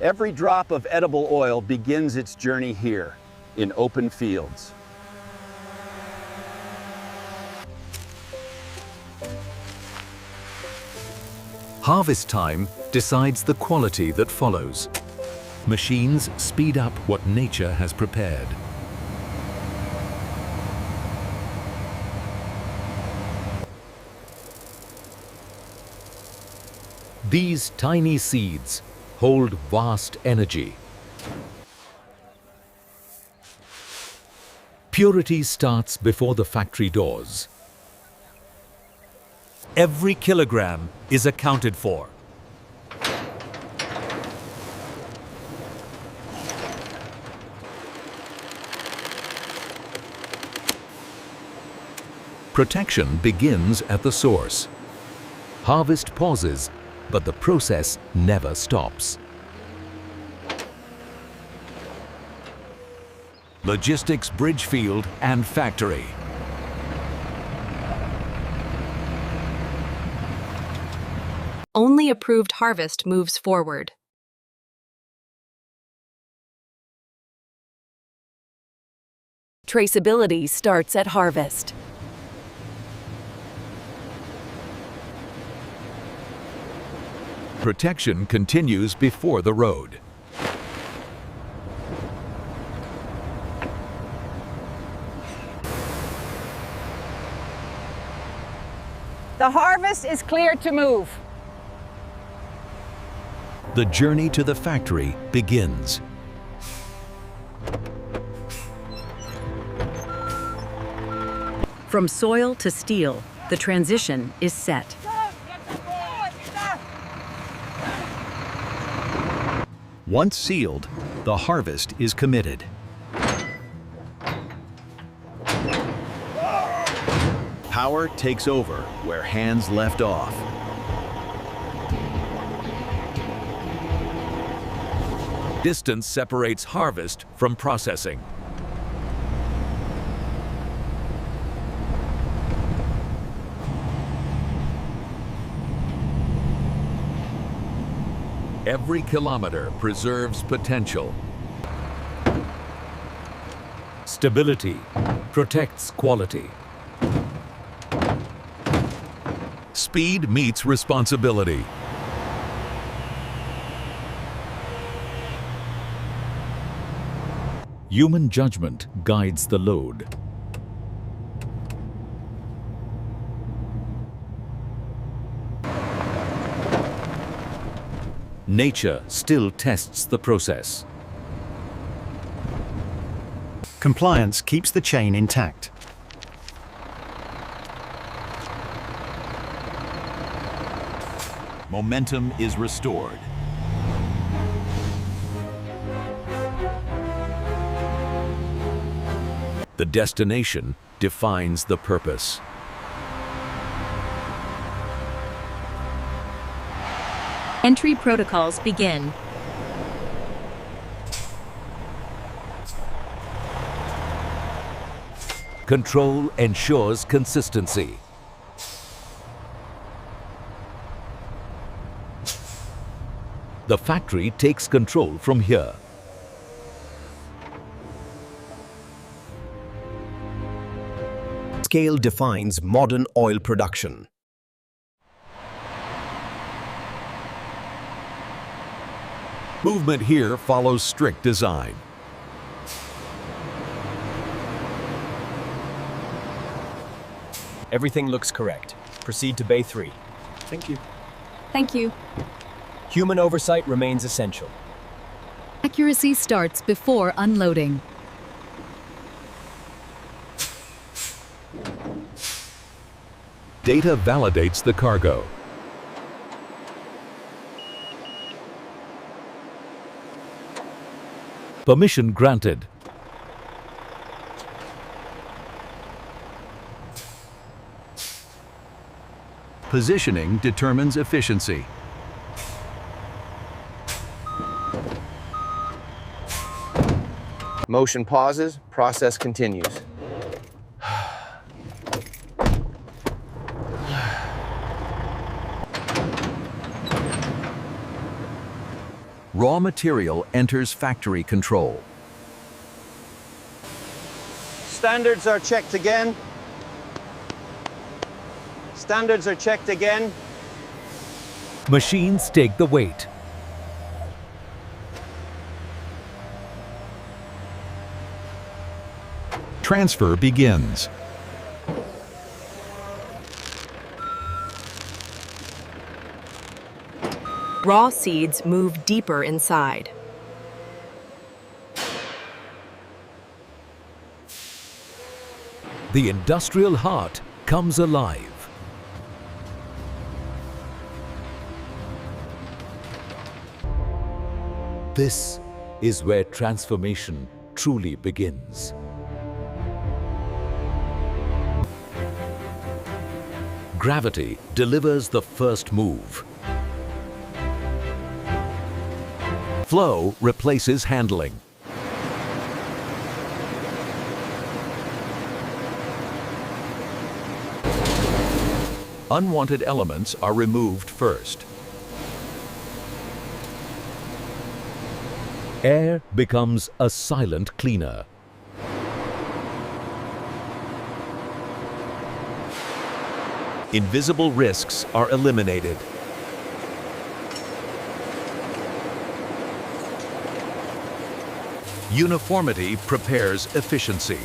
Every drop of edible oil begins its journey here, in open fields. Harvest time decides the quality that follows. Machines speed up what nature has prepared. These tiny seeds hold vast energy. Purity starts before the factory doors. Every kilogram is accounted for. Protection begins at the source. Harvest pauses, but the process never stops. Logistics bridge field and factory. Only approved harvest moves forward. Traceability starts at harvest. Protection continues before the road. The harvest is clear to move. The journey to the factory begins. From soil to steel, the transition is set. Once sealed, the harvest is committed. Power takes over where hands left off. Distance separates harvest from processing. Every kilometer preserves potential. Stability protects quality. Speed meets responsibility. Human judgment guides the load. Nature still tests the process. Compliance keeps the chain intact. Momentum is restored. The destination defines the purpose. Entry protocols begin. Control ensures consistency. The factory takes control from here. Scale defines modern oil production. Movement here follows strict design. Everything looks correct. Proceed to Bay 3. Thank you. Thank you. Human oversight remains essential. Accuracy starts before unloading. Data validates the cargo. Permission granted. Positioning determines efficiency. Motion pauses, process continues. Raw raw material enters factory control. Standards are checked again. Standards are checked again. Machines take the weight. Transfer begins. Raw seeds move deeper inside. The industrial heart comes alive. This is where transformation truly begins. Gravity delivers the first move. Flow replaces handling. Unwanted elements are removed first. Air becomes a silent cleaner. Invisible risks are eliminated. Uniformity prepares efficiency.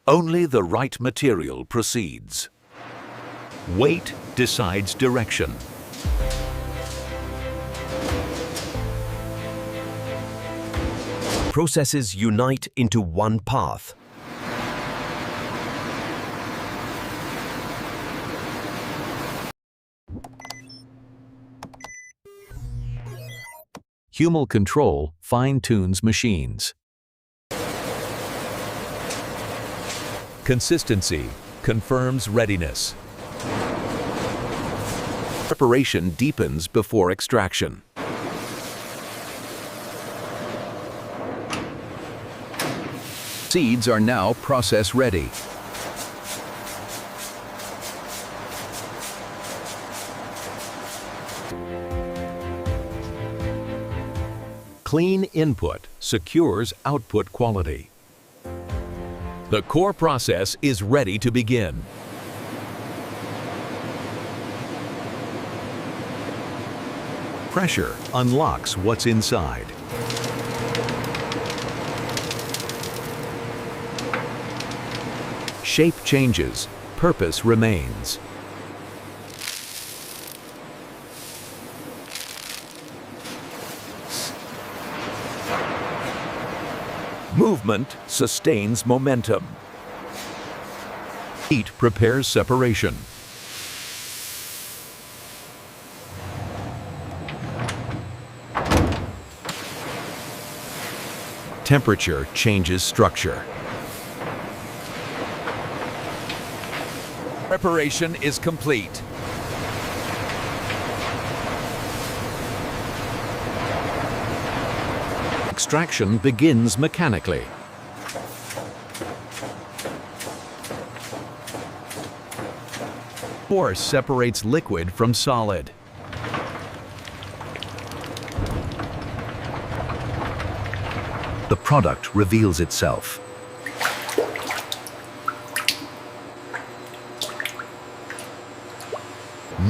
Only the right material proceeds. Weight decides direction. Processes unite into one path. Human control fine-tunes machines. Consistency confirms readiness. Preparation deepens before extraction. Seeds are now process ready. Clean input secures output quality. The core process is ready to begin. Pressure unlocks what's inside. Shape changes, purpose remains. Movement sustains momentum. Heat prepares separation. Temperature changes structure. Preparation is complete. Extraction begins mechanically. Force separates liquid from solid. The product reveals itself.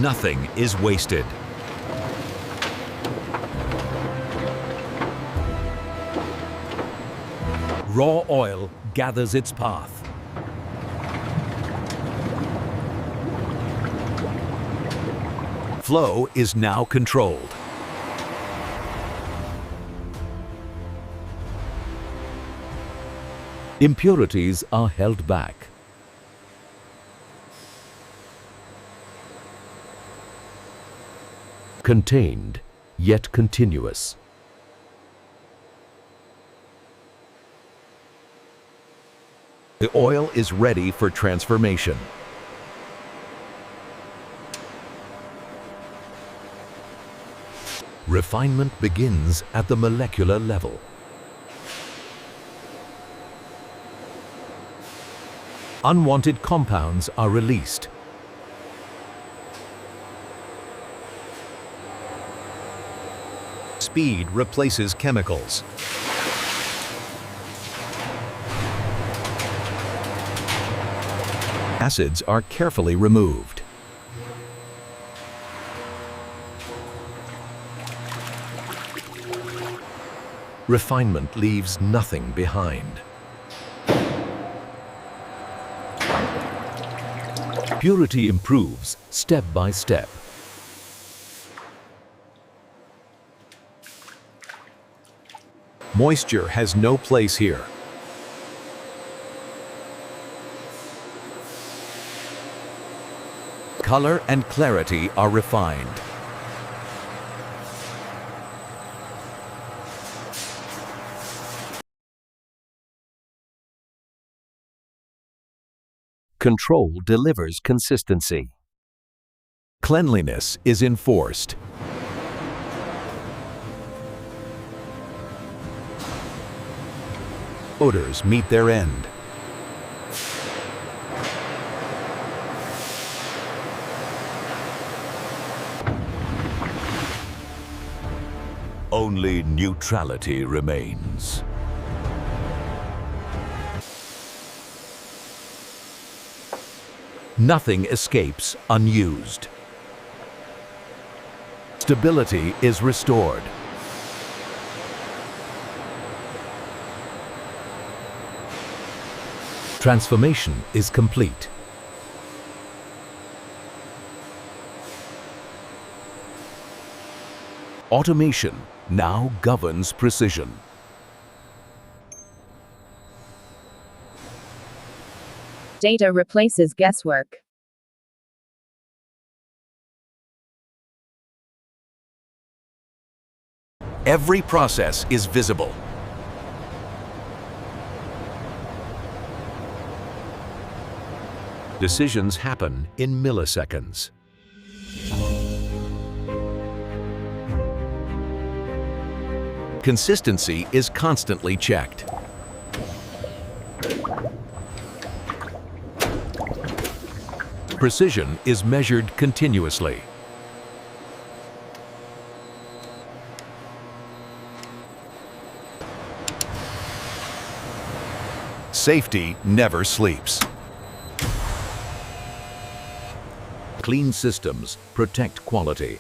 Nothing is wasted. Raw oil gathers its path. Flow is now controlled. Impurities are held back. Contained, yet continuous. The oil is ready for transformation. Refinement begins at the molecular level. Unwanted compounds are released. Speed replaces chemicals. Acids are carefully removed. Refinement leaves nothing behind. Purity improves step by step. Moisture has no place here. Color and clarity are refined. Control delivers consistency. Cleanliness is enforced. Odors meet their end. Only neutrality remains. Nothing escapes unused. Stability is restored. Transformation is complete. Automation now governs precision. Data replaces guesswork. Every process is visible. Decisions happen in milliseconds. Consistency is constantly checked. Precision is measured continuously. Safety never sleeps. Clean systems protect quality.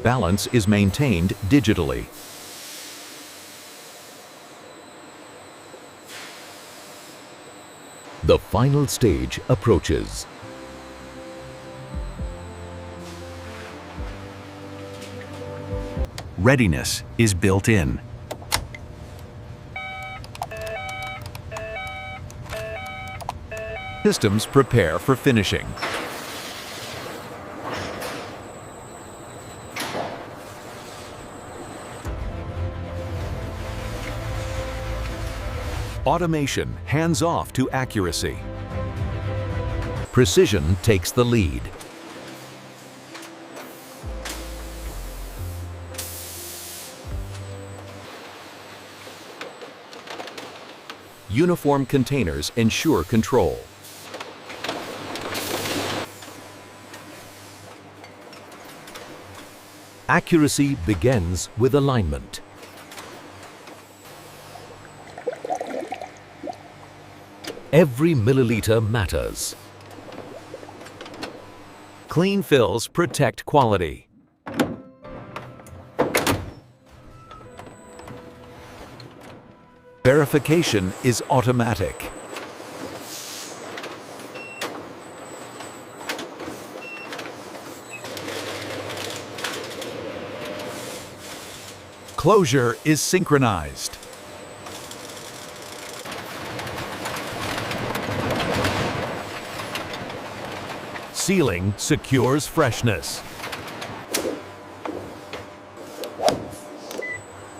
Balance is maintained digitally. The final stage approaches. Readiness is built in. Systems prepare for finishing. Automation hands off to accuracy. Precision takes the lead. Uniform containers ensure control. Accuracy begins with alignment. Every milliliter matters. Clean fills protect quality. Verification is automatic. Closure is synchronized. Sealing secures freshness.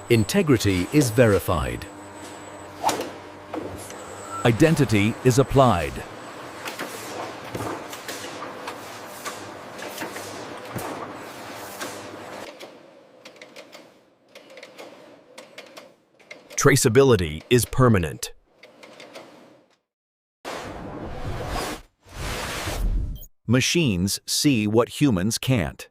Integrity is verified. Identity is applied. Traceability is permanent. Machines see what humans can't.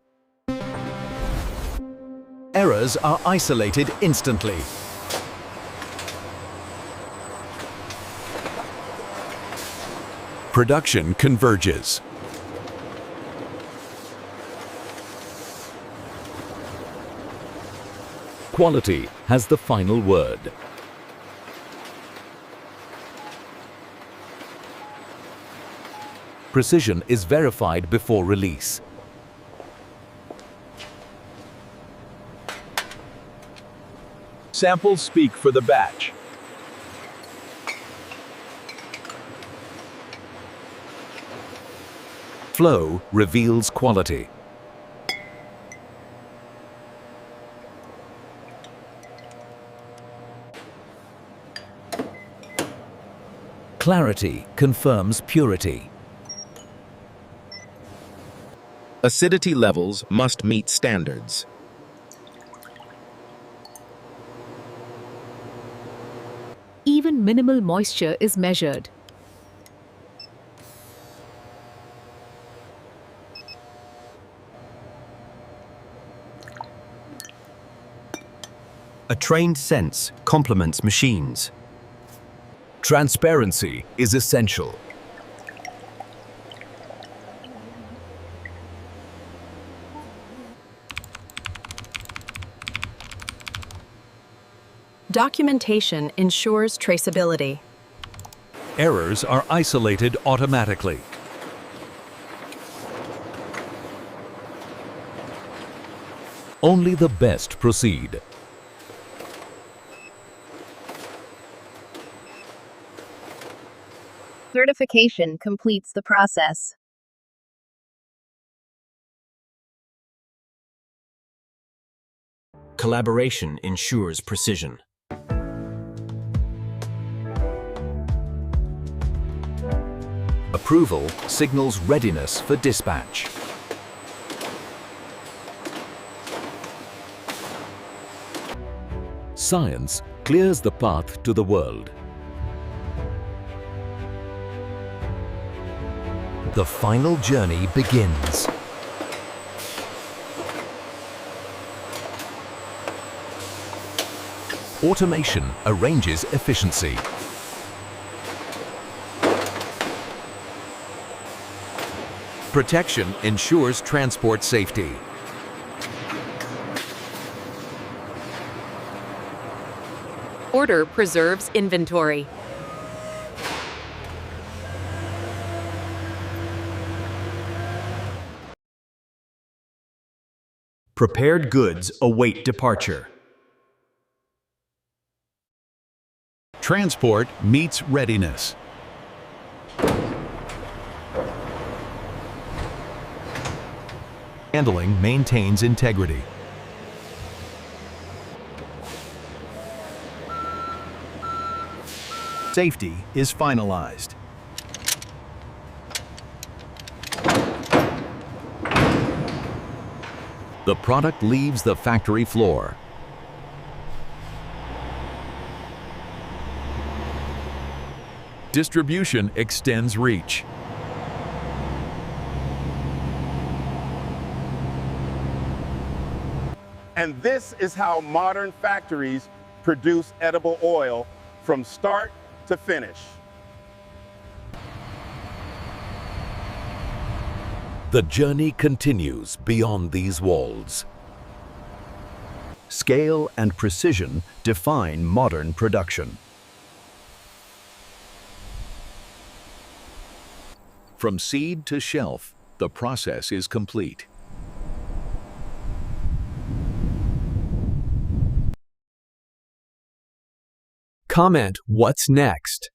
Errors are isolated instantly. Production converges. Quality has the final word. Precision is verified before release. Samples speak for the batch. Flow reveals quality. Clarity confirms purity. Acidity levels must meet standards. Even minimal moisture is measured. A trained sense complements machines. Transparency is essential. Documentation ensures traceability. Errors are isolated automatically. Only the best proceed. Certification completes the process. Collaboration ensures precision. Approval signals readiness for dispatch. Science clears the path to the world. The final journey begins. Automation arranges efficiency. Protection ensures transport safety. Order preserves inventory. Prepared goods await departure. Transport meets readiness. Handling maintains integrity. Safety is finalized. The product leaves the factory floor. Distribution extends reach. And this is how modern factories produce edible oil from start to finish. The journey continues beyond these walls. Scale and precision define modern production. From seed to shelf, the process is complete. Comment what's next.